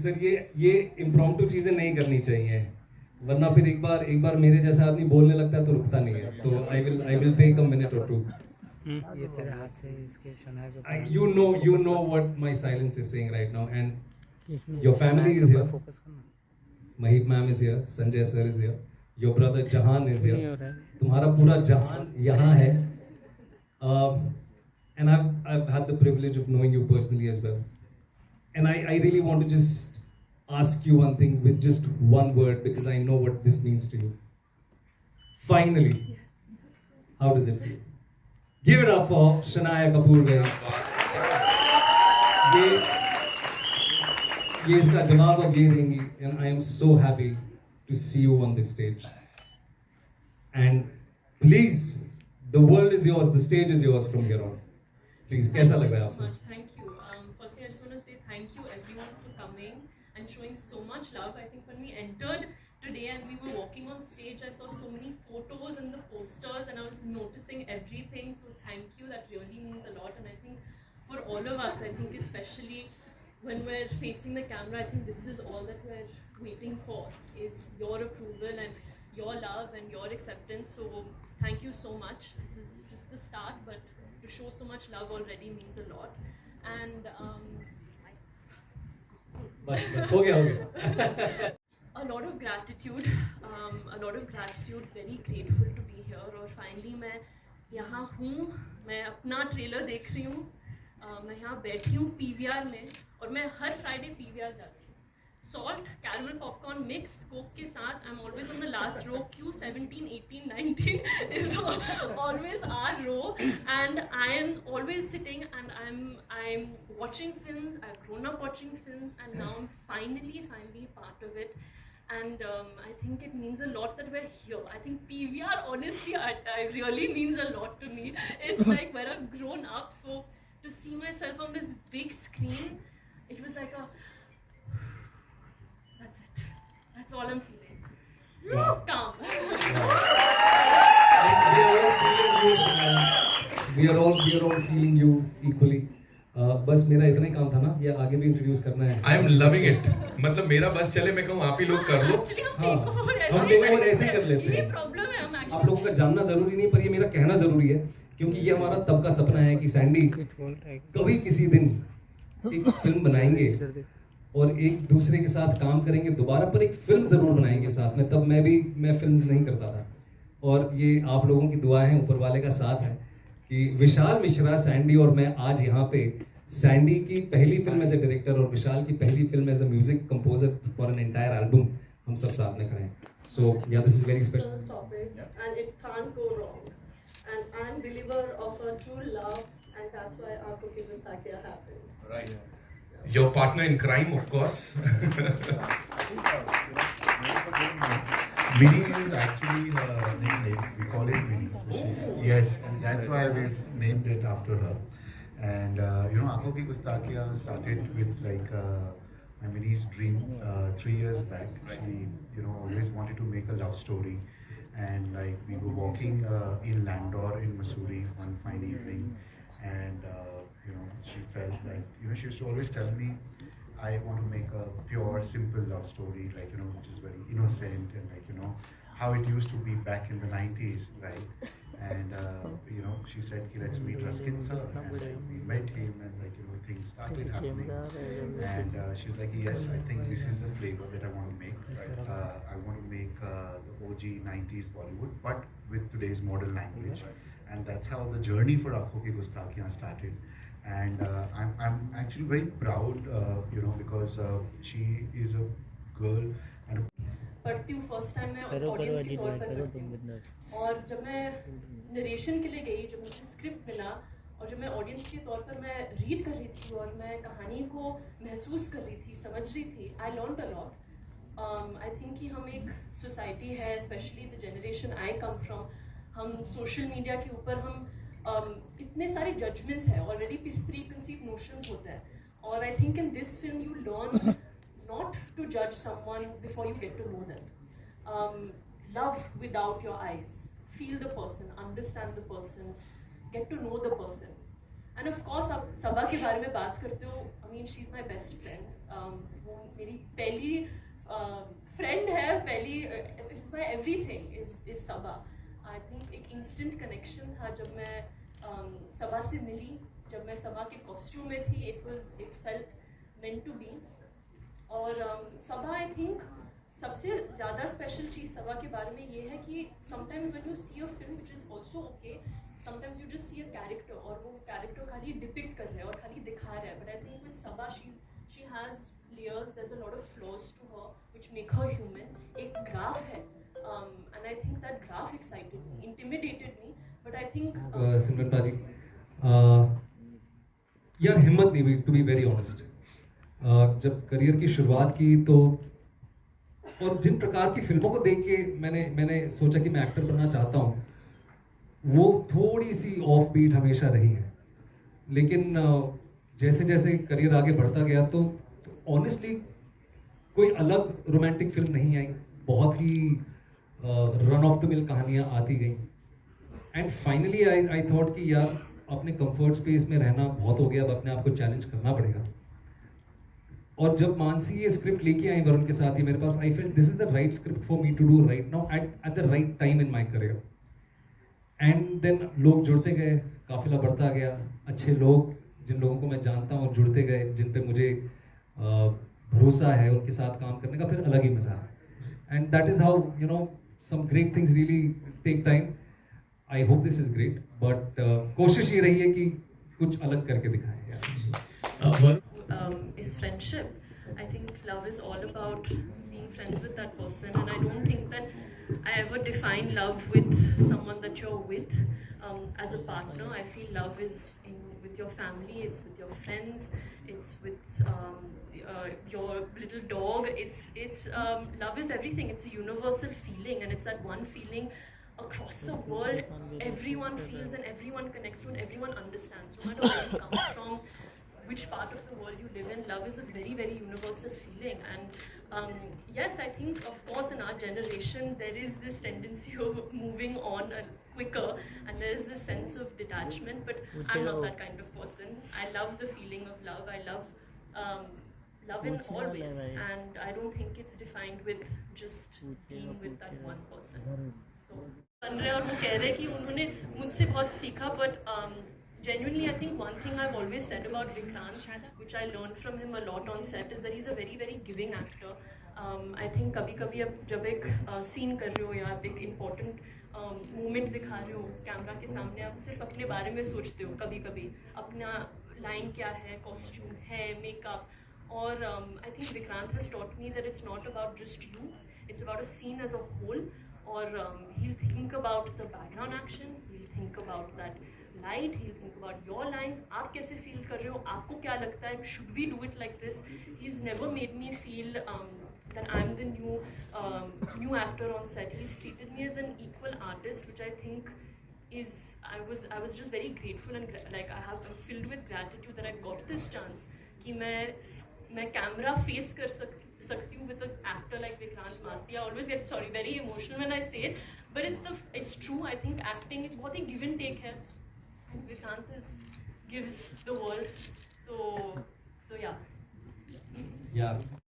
Sir ये impromptu चीजें नहीं करनी चाहिए, वरना फिर एक बार मेरे जैसा आदमी बोलने लगता है तो रुकता नहीं है. तो I will take a minute और टू. ये तेरे हाथ से इसके शनाया के ऊपर You know what my silence is saying right now, and इसमें your family शनाया is के ऊपर here. फोकस करना. Mahit ma'am is here, Sanjay sir is here, your brother Jahan is नहीं here. हो रहा है. तुम्हारा पूरा जहान यहाँ है. And I've had the privilege of knowing you personally as well. And I really want to just ask you one thing with just one word, because I know what this means to you. Finally, how does it feel? Give it up for Shania Kapoor guys. ये इसका जवाब अब ये देंगी, and I am so happy to see you on this stage. And please, the world is yours, the stage is yours from here on. Please, कैसा लग रहा है आपको? Thank you. Firstly, I just want to say thank you everyone for coming and showing so much love. I think when we entered today and we were walking on stage, I saw so many photos and the posters, and I was noticing everything. So thank you. That really means a lot. And I think for all of us, I think especially when we're facing the camera, I think this is all that we're waiting for, is your approval and your love and your acceptance. So thank you so much. This is just the start, but to show so much love already means a lot. And बस हो गया. a lot of gratitude, very grateful to be here. और finally मैं यहाँ हूँ, मैं अपना trailer देख रही हूँ. मैं यहाँ बैठी हूँ PVR में, और मैं हर फ्राइडे PVR जाती हूँ. Salt, caramel popcorn mix, Coke के साथ. I'm always on the last row. Q17, 18, 19 is always our row, and I am always sitting and I'm watching films. I've grown up watching films, and now I'm finally part of it. And I think it means a lot that we're here. I think PVR, honestly, I really means a lot to me. It's like where I've grown up. So to see myself on this big screen, it was like a, that's it. That's all I'm feeling. Calm. We are all feeling you equally. बस मेरा इतना ही काम था ना, ये आगे भी introduce करना है. I am loving it. मतलब मेरा बस चले, मैं कहूँ आप ही लोग कर लो. हम टेक ओवर ऐसे ही कर लेते ये हैं. प्रॉब्लम है. हम आप लोगों का जानना जरूरी नहीं, पर ये मेरा कहना जरूरी है, क्योंकि ये हमारा तब का सपना है कि सैंडी कभी किसी दिन एक फिल्म बनाएंगे और एक दूसरे के साथ काम करेंगे दोबारा, पर एक फिल्म जरूर बनाएंगे साथ में. तब मैं फिल्म नहीं करता था, और ये आप लोगों की दुआ है, ऊपर वाले का साथ है कि विशाल मिश्रा, सैंडी और मैं आज यहाँ पे सैंडी की पहली फिल्म एज ए डायरेक्टर और विशाल की पहली film as a music composer for an entire album हम सब साथ में खड़े हैं. So yeah this is very special topic, and it can't go wrong. And I'm believer of a true love, and that's why our Cookie Gustakia happened. Right. Your partner in crime, of course. Minnie is actually her nickname. We call it Minnie. So yes, and that's why we've named it after her. And Aankhon Ki Gustakiyan started with my Minnie's dream 3 years back. She always wanted to make a love story, and we were walking in Landor in Missouri one fine evening, and she felt she used to always tell me, I want to make a pure, simple love story, which is very innocent, and how it used to be back in the 90s, right? And she said, let's meet Ruskin sir, and we met him, and things started happening. And she's like, yes, I think this is the flavor that I want to make. I want to make the OG 90s Bollywood, but with today's modern language. And that's how the journey for Aankhon Ki Gustakiyan started. And I'm actually very proud, because she is a girl and पढ़ती हूँ. First time मैं audience के तौर पर पढ़ती हूँ, और जब मैं नरेशन के लिए गई, जब मुझे स्क्रिप्ट मिला, और जब मैं ऑडियंस के तौर पर मैं रीड कर रही थी और मैं कहानी को महसूस कर रही थी, समझ रही थी, I learned a lot. I think कि हम एक सोसाइटी है, specially the generation I come from, हम सोशल मीडिया के ऊपर हम इतने सारे जजमेंट्स हैं, ऑलरेडी प्री कंसीव नोशंस होते हैं, और I think in this film you learn not to judge someone before you get to know them. Love without your eyes. Feel the person, understand the person, get to know the person. And of course, आप सबा के बारे में बात करते हो. I mean, she's my best friend. वो मेरी पहली फ्रेंड है, पहली my everything is Saba. I think एक इंस्टेंट कनेक्शन था जब मैं सबा से मिली, जब मैं सबा के कॉस्ट्यूम में थी. It felt meant to be. और सबा आई थिंक सबसे ज़्यादा स्पेशल चीज़ सबा के बारे में ये है कि sometimes when you see a film which is also okay, sometimes you just see a character और वो कैरेक्टर खाली डिपिक्ट कर रहे हैं और खाली दिखा रहा है. But I think with Saba she has layers, there's a lot of flaws to her which make her human. एक graph है, and I think that graph excited me, intimidated me, but I think सिमरन पाजी, यार हिम्मत नहीं हुई, to be very honest. जब career की शुरुआत की तो और जिन प्रकार की फिल्मों को देख के मैंने सोचा कि मैं एक्टर बनना चाहता हूँ, वो थोड़ी सी ऑफ बीट हमेशा रही है. लेकिन जैसे जैसे करियर आगे बढ़ता गया तो ऑनेस्टली कोई अलग रोमांटिक फिल्म नहीं आई. बहुत ही रन ऑफ द मिल कहानियाँ आती गई. एंड फाइनली आई थॉट कि यार अपने कंफर्ट स्पेस में रहना बहुत हो गया, अब अपने आप को चैलेंज करना पड़ेगा. और जब मानसी ये स्क्रिप्ट लेके आई वरुण के साथ ही मेरे पास, I felt this is the right script for me to do right now at the right time in my career. And then लोग जुड़ते गए, काफिला बढ़ता गया, अच्छे लोग जिन लोगों को मैं जानता हूँ जुड़ते गए, जिन पे मुझे भरोसा है, उनके साथ काम करने का फिर अलग ही मजा है. And that is how you know some great things really take time. I hope this is great, but कोशिश ये रही है कि कुछ अलग करके दिखाएं. Is friendshp. I think love is all about being friends with that person, and I don't think that I ever define love with someone that you're with as a partner. I feel love is with your family, it's with your friends, it's with your little dog. It's love is everything. It's a universal feeling, and it's that one feeling across the world everyone feels and everyone connects to and everyone understands, no matter where you come from, which part of the world you live in. Love is a very, very universal feeling. And yes, I think of course in our generation there is this tendency of moving on quicker, and there is this sense of detachment, but I'm not that kind of person. I love the feeling of love. I love love in all ways, and I don't think it's defined with just being with that one person. So बन रहे और वो कह रहे कि उन्होंने मुझसे बहुत सीखा, but genuinely, I think one thing I've always said about Vikrant, which I learned from him a lot on set, is that he's a very, very giving actor. I think कभी-कभी अब जब एक सीन कर रहे हो या आप एक important moment दिखा रहे हो कैमरा के सामने, आप सिर्फ अपने बारे में सोचते हो. कभी-कभी अपना लाइन क्या है, कॉस्ट्यूम है, मेकअप. और I think Vikrant has taught me that it's not about just you, it's about a scene as a whole. Or he'll think about the background action, he'll think about that light, he'll think about your lines. आप कैसे feel कर रहे हो, आपको क्या लगता है, should we do it like this? He's never made me feel that I'm the new actor on set. He's treated me as an equal artist, which I think is I was just very grateful and I'm filled with gratitude that I got this chance कि मैं camera face कर सकती हूँ with an actor like Vikrant Massey. I always get very emotional when I say it, but it's true. I think acting एक बहुत ही give and take है, and Vikrant gives the world. So yeah.